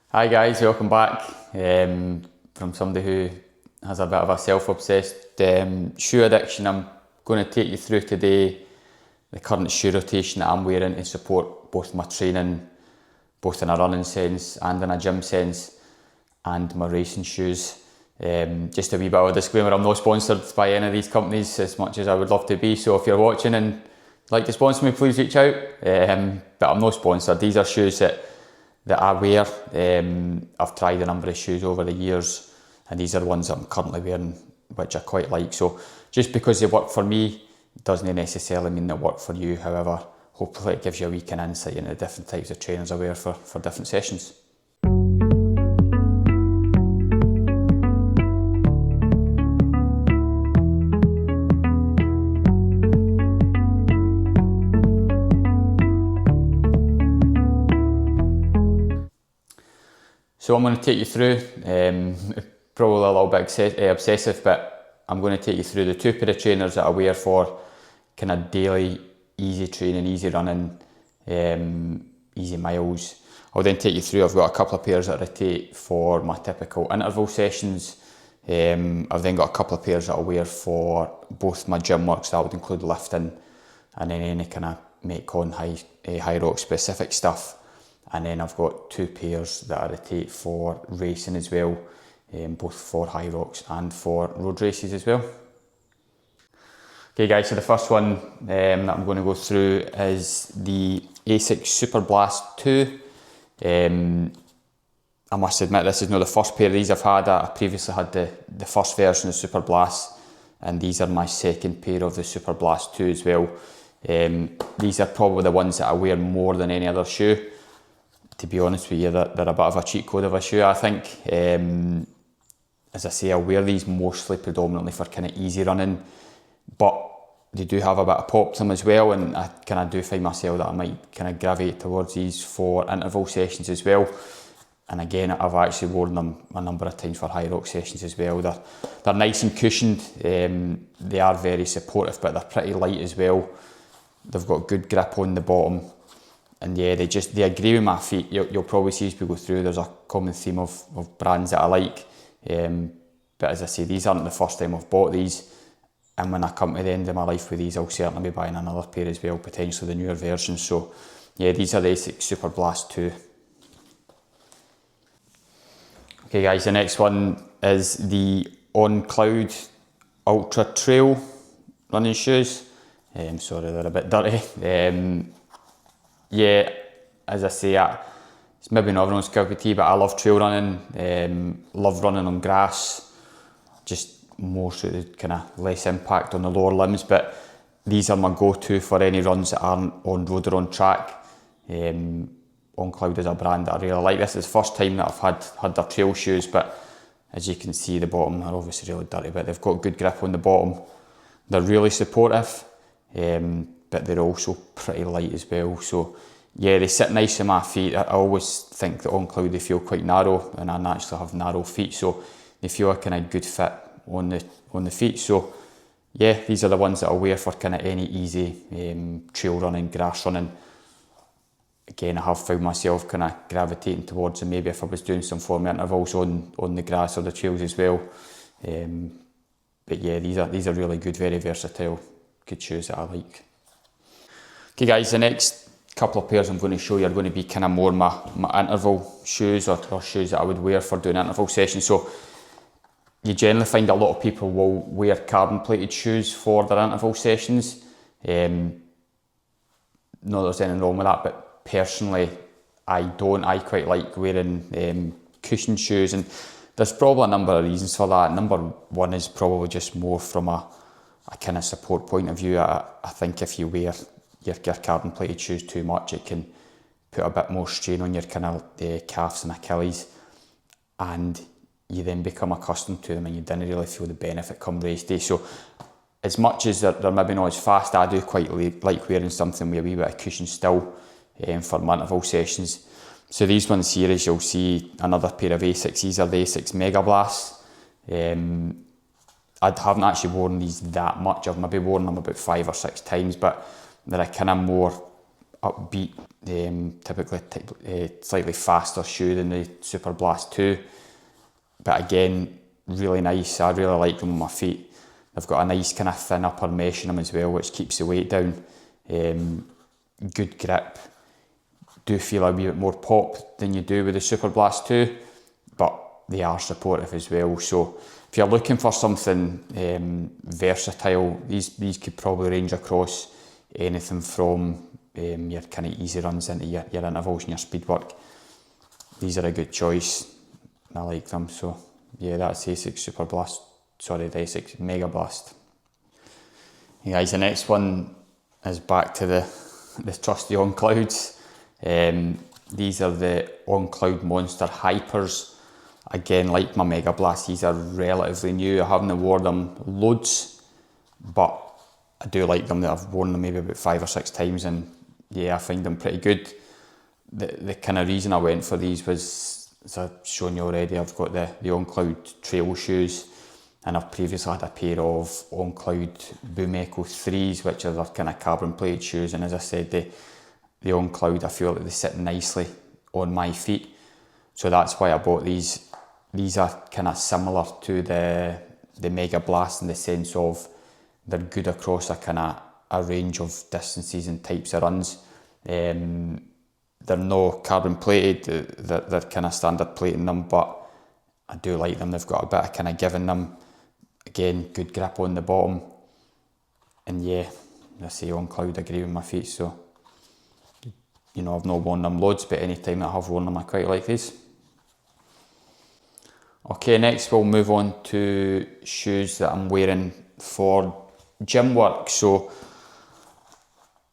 Hi guys, welcome back from somebody who has a bit of a self-obsessed shoe addiction. I'm going to take you through today the current shoe rotation that I'm wearing to support both my training, both in a running sense and in a gym sense, and my racing shoes. Just a wee bit of a disclaimer, I'm not sponsored by any of these companies as much as I would love to be, so if you're watching and like to sponsor me, please reach out, but I'm not sponsored. These are shoes that I wear. I've tried a number of shoes over the years, and these are the ones that I'm currently wearing, which I quite like. So just because they work for me doesn't necessarily mean they work for you. However, hopefully it gives you a wee kind of insight into the different types of trainers I wear for different sessions. So I'm going to take you through, probably a little bit obsessive, but I'm going to take you through the two pair of trainers that I wear for kind of daily, easy training, easy running, easy miles. I'll then take you through, I've got a couple of pairs that I rotate for my typical interval sessions. I've then got a couple of pairs that I wear for both my gym works, that would include lifting and then any kind of Metcon Hyrox specific stuff. And then I've got two pairs that I rotate for racing as well, both for Hyrox and for road races as well. Okay guys, so the first one that I'm going to go through is the Asics Super Blast 2. I must admit this is not the first pair of these I've had. I previously had the first version of Super Blast, and these are my second pair of the Super Blast 2 as well. These are probably the ones that I wear more than any other shoe. To be honest with you, they're a bit of a cheat code of a shoe, I think. As I say, I wear these mostly predominantly for kind of easy running, but they do have a bit of pop to them as well, and I kind of do find myself that I might kind of gravitate towards these for interval sessions as well. And again, I've actually worn them a number of times for Hyrox sessions as well. They're nice and cushioned, they are very supportive, but they're pretty light as well. They've got good grip on the bottom. And yeah, they agree with my feet. You'll probably see as we go through, there's a common theme of brands that I like. But as I say, these aren't the first time I've bought these. And when I come to the end of my life with these, I'll certainly be buying another pair as well, potentially the newer versions. So yeah, these are the Asics Super Blast 2. Okay guys, the next one is the On Cloud Ultra Trail running shoes. Sorry, they're a bit dirty. Yeah, as I say, it's maybe not everyone's cup of tea, but I love trail running, love running on grass, just more so the kind of less impact on the lower limbs, but these are my go-to for any runs that aren't on road or on track. On Cloud is a brand that I really like. This is the first time that I've had their trail shoes, but as you can see, the bottom are obviously really dirty, but they've got good grip on the bottom. They're really supportive. But they're also pretty light as well, so yeah, they sit nice on my feet. I always think that On Cloud they feel quite narrow, and I naturally have narrow feet, so they feel a kind of good fit on the feet. So yeah, these are the ones that I'll wear for kind of any easy trail running, grass running. Again, I have found myself kind of gravitating towards them, maybe if I was doing some form of intervals on the grass or the trails as well. But yeah, these are really good, very versatile, good shoes that I like. Okay guys, the next couple of pairs I'm going to show you are going to be kind of more my interval shoes or shoes that I would wear for doing interval sessions. So you generally find a lot of people will wear carbon plated shoes for their interval sessions. Not that there's anything wrong with that, but personally I don't. I quite like wearing cushioned shoes, and there's probably a number of reasons for that. Number one is probably just more from a kind of support point of view. I think if you wear your carbon plated shoes too much, it can put a bit more strain on your kind of calves and Achilles, and you then become accustomed to them and you didn't really feel the benefit come race day. So as much as they're maybe not as fast, I do quite like wearing something with a wee bit of cushion still for my interval sessions. So these ones here, as you'll see, another pair of Asics. These are the Asics Mega Blasts. I haven't actually worn these that much. I've maybe worn them about 5 or 6 times, but they're a kind of more upbeat, typically slightly faster shoe than the Super Blast 2. But again, really nice. I really like them on my feet. They've got a nice kind of thin upper mesh in them as well, which keeps the weight down. Good grip. Do feel a wee bit more pop than you do with the Super Blast 2, but they are supportive as well. So if you're looking for something versatile, these could probably range across anything from your kind of easy runs into your intervals and your speed work. These are a good choice. I like them. So yeah, that's the Asics Super Blast. Sorry, the Asics Mega Blast. Hey guys, the next one is back to the trusty On Clouds. These are the On Cloud Monster Hypers. Again, like my Mega Blast, these are relatively new. I haven't worn them loads, but I do like them. I've worn them maybe about 5 or 6 times, and yeah, I find them pretty good. The kind of reason I went for these was, as I've shown you already, I've got the On Cloud trail shoes, and I've previously had a pair of On Cloud Boom Echo 3s, which are their kind of carbon plated shoes, and as I said, the On Cloud, I feel like they sit nicely on my feet, so that's why I bought these. These are kind of similar to the Mega Blast in the sense of they're good across a range of distances and types of runs. They're not carbon plated, they're kind of standard plating them, but I do like them. They've got a bit of kind of give in them. Again, good grip on the bottom, and yeah, I say On Cloud agree with my feet. So you know, I've not worn them loads, but any time that I have worn them, I quite like these. Okay, next we'll move on to shoes that I'm wearing for gym work. So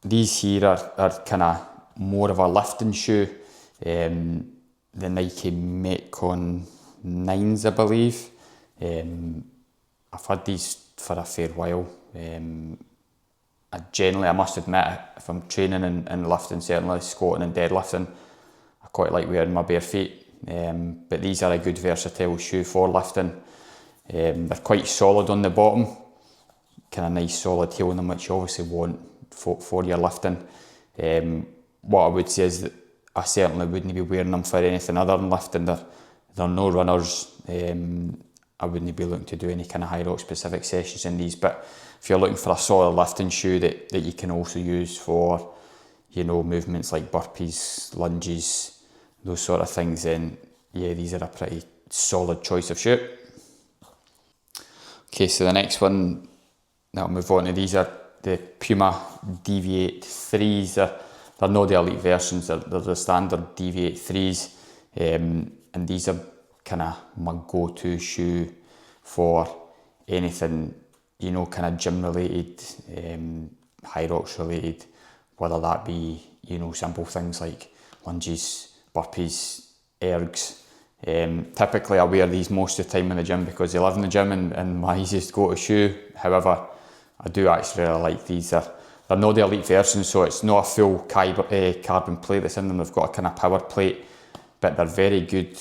these here are kind of more of a lifting shoe. The Nike Metcon 9s, I believe. I've had these for a fair while. I must admit, if I'm training and lifting, certainly squatting and deadlifting, I quite like wearing my bare feet. But these are a good versatile shoe for lifting. They're quite solid on the bottom, kind of nice solid heel in them, which you obviously want for your lifting. What I would say is that I certainly wouldn't be wearing them for anything other than lifting. They're no runners. I wouldn't be looking to do any kind of Hyrox specific sessions in these, but if you're looking for a solid lifting shoe that you can also use for, you know, movements like burpees, lunges, those sort of things, then yeah, these are a pretty solid choice of shoe. Okay, so the next one that I'll move on to, these are the Puma Deviate 3s. They're not the elite versions, they're the standard Deviate 3s, and these are kind of my go-to shoe for anything, you know, kind of gym related, Hyrox related, whether that be, you know, simple things like lunges, burpees, ergs. Typically I wear these most of the time in the gym because they live in the gym and my easiest go-to shoe. However, I do actually really like these. They're not the elite version, so it's not a full carbon plate that's in them. They've got a kind of power plate, but they're very good,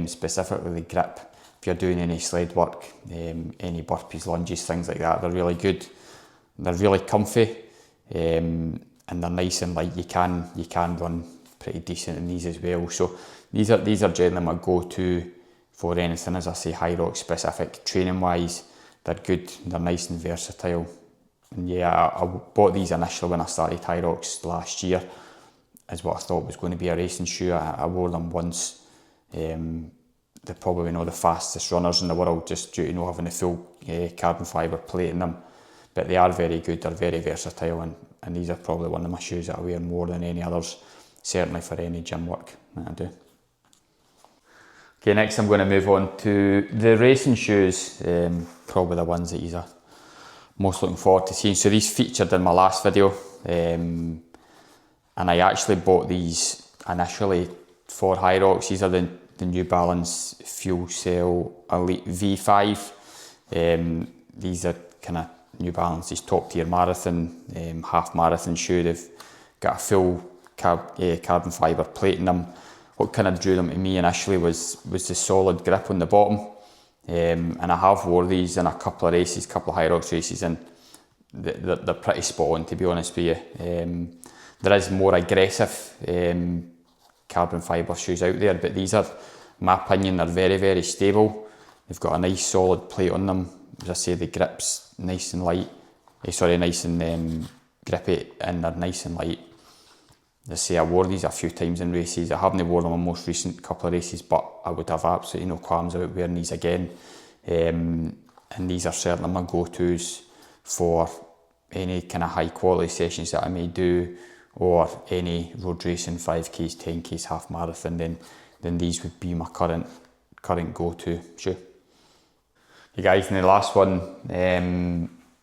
specifically the grip. If you're doing any sled work, any burpees, lunges, things like that, they're really good. They're really comfy, and they're nice and light. You can run pretty decent in these as well. So these are generally my go-to for anything, as I say, Hyrox specific. Training wise, they're good, they're nice and versatile. And yeah, I bought these initially when I started Hyrox last year, as what I thought was going to be a racing shoe. I wore them once. They're probably not the fastest runners in the world, just due to not having a full carbon fibre plate in them. But they are very good, they're very versatile, and these are probably one of my shoes that I wear more than any others, certainly for any gym work that I do. Okay, next I'm going to move on to the racing shoes, probably the ones that you're most looking forward to seeing. So these featured in my last video, and I actually bought these initially for Hyrox. These are the New Balance Fuel Cell Elite V5. These are kind of New Balance's top tier marathon, half marathon shoe. They've got a full carbon fibre plate in them. What kind of drew them to me initially was the solid grip on the bottom, and I have wore these in a couple of races, couple of Hyrox races, and they're pretty spot on, to be honest with you. There is more aggressive carbon fibre shoes out there, but these are, in my opinion, they're very, very stable. They've got a nice solid plate on them. As I say, the grip's nice and light, nice and grippy, and they're nice and light. As I say, I wore these a few times in races. I haven't worn them in most recent couple of races, but I would have absolutely no qualms about wearing these again. And these are certainly my go-tos for any kind of high quality sessions that I may do, or any road racing, 5Ks, 10Ks, half marathon, then these would be my current go-to shoe. You guys, in the last one,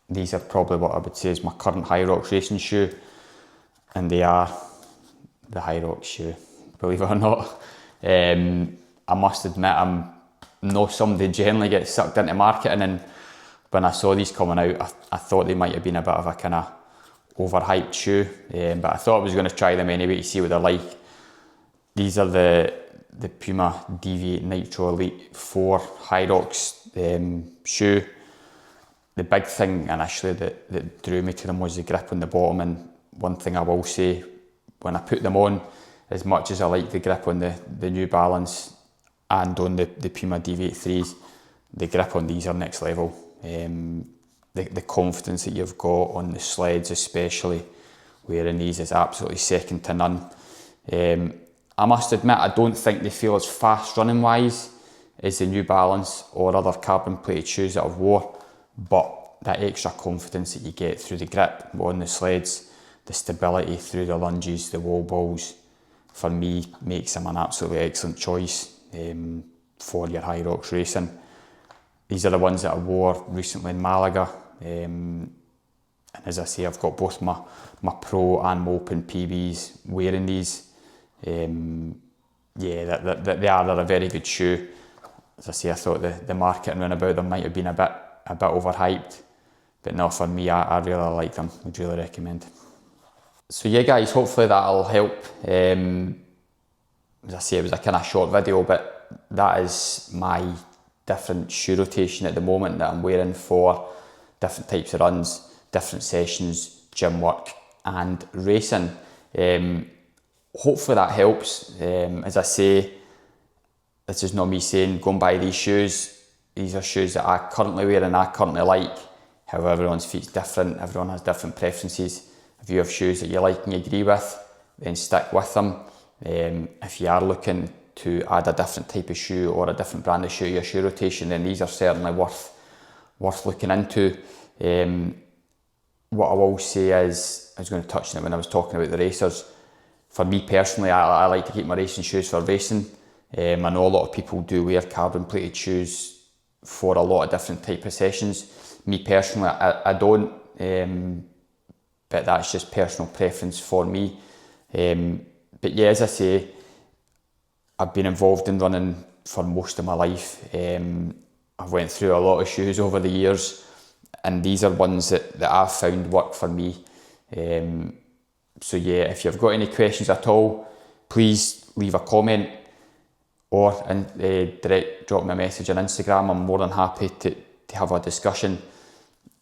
these are probably what I would say is my current Hyrox racing shoe, and they are the Hyrox shoe, believe it or not. I must admit, I'm not somebody generally gets sucked into marketing, and when I saw these coming out, I thought they might have been a bit of a kind of overhyped shoe, but I thought I was going to try them anyway to see what they're like. These are the Puma Deviate Nitro Elite 4 Hyrox shoe. The big thing initially that drew me to them was the grip on the bottom, and one thing I will say, when I put them on, as much as I like the grip on the New Balance and on the Puma Deviate 3s, the grip on these are next level. The confidence that you've got on the sleds, especially wearing these, is absolutely second to none. I must admit, I don't think they feel as fast running wise as the New Balance or other carbon plated shoes that I've wore, but that extra confidence that you get through the grip on the sleds, the stability through the lunges, the wall balls, for me makes them an absolutely excellent choice for your Hyrox racing. These are the ones that I wore recently in Malaga, and as I say, I've got both my Pro and my Open PBs wearing these. Yeah, they're a very good shoe. As I say, I thought the marketing run about them might have been a bit overhyped, but no, for me, I really like them. Would really recommend. So yeah, guys, hopefully that'll help. As I say, it was a kind of short video, but that is my different shoe rotation at the moment that I'm wearing for different types of runs, different sessions, gym work and racing. Hopefully that helps. As I say, this is not me saying go and buy these shoes. These are shoes that I currently wear and I currently like. However, everyone's feet's different, everyone has different preferences. If you have shoes that you like and you agree with, then stick with them. If you are looking to add a different type of shoe or a different brand of shoe to your shoe rotation, then these are certainly worth looking into. What I will say is, I was going to touch on it when I was talking about the racers. For me personally, I like to keep my racing shoes for racing. I know a lot of people do wear carbon plated shoes for a lot of different type of sessions. Me personally, I don't, but that's just personal preference for me. But yeah, as I say, I've been involved in running for most of my life. I've went through a lot of shoes over the years, and these are ones that I've found work for me. So yeah, if you've got any questions at all, please leave a comment or drop me a message on Instagram. I'm more than happy to have a discussion.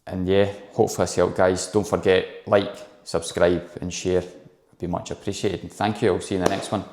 And yeah, hopefully this helped, guys. Don't forget, like, subscribe and share. It'd be much appreciated. And thank you. I'll see you in the next one.